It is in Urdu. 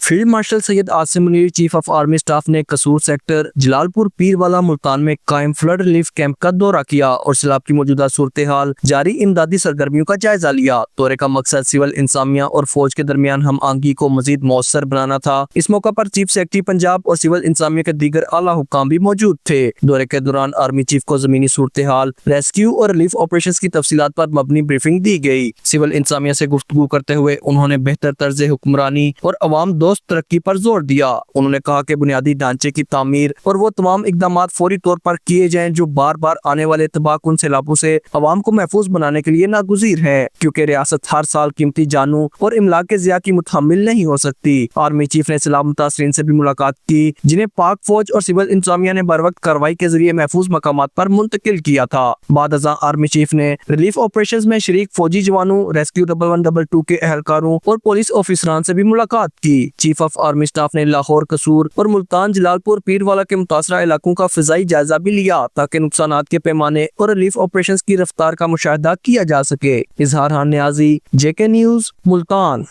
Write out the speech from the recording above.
Field marshal Syed Asim Munir chief of army staff نے قصور سیکٹر جلال پور پیر والا ملتان میں قائم فلڈ ریلیف کیمپ کا دورہ کیا اور سیلاب کی موجودہ صورتحال جاری امدادی سرگرمیوں کا جائزہ لیا۔ دورے کا مقصد سول انتظامیہ اور فوج کے درمیان ہم آہنگی کو مزید مؤثر بنانا تھا۔ اس موقع پر چیف سیکرٹری پنجاب اور سول انتظامیہ کے دیگر اعلیٰ حکام بھی موجود تھے۔ دورے کے دوران آرمی چیف کو زمینی صورتحال، ریسکیو اور ریلیف آپریشنز کی تفصیلات پر مبنی بریفنگ دی گئی۔ سول انتظامیہ سے گفتگو کرتے ہوئے انہوں نے بہتر طرز حکمرانی اور عوام دوست ترقی پر زور دیا۔ انہوں نے کہا کہ بنیادی ڈھانچے کی تعمیر اور وہ تمام اقدامات فوری طور پر کیے جائیں جو بار بار آنے والے تباہ کن سیلابوں سے عوام کو محفوظ بنانے کے لیے ناگزیر ہے، کیونکہ ریاست ہر سال قیمتی جانوں اور املاک کے ضیاع کی متحمل نہیں ہو سکتی۔ آرمی چیف نے سیلاب متاثرین سے بھی ملاقات کی، جنہیں پاک فوج اور سول انتظامیہ نے بروقت کارروائی کے ذریعے محفوظ مقامات پر منتقل کیا تھا۔ بعد ازاں آرمی چیف نے ریلیف آپریشنز میں شریک فوجی جوانوں، ریسکیو 1122 کے اہلکاروں اور پولیس آفیسران سے بھی ملاقات کی۔ چیف آف آرمی سٹاف نے لاہور، قصور اور ملتان جلال پور پیر والا کے متاثرہ علاقوں کا فضائی جائزہ بھی لیا تاکہ نقصانات کے پیمانے اور ریلیف آپریشنز کی رفتار کا مشاہدہ کیا جا سکے۔ اظہار خان نیازی، JK نیوز، ملتان۔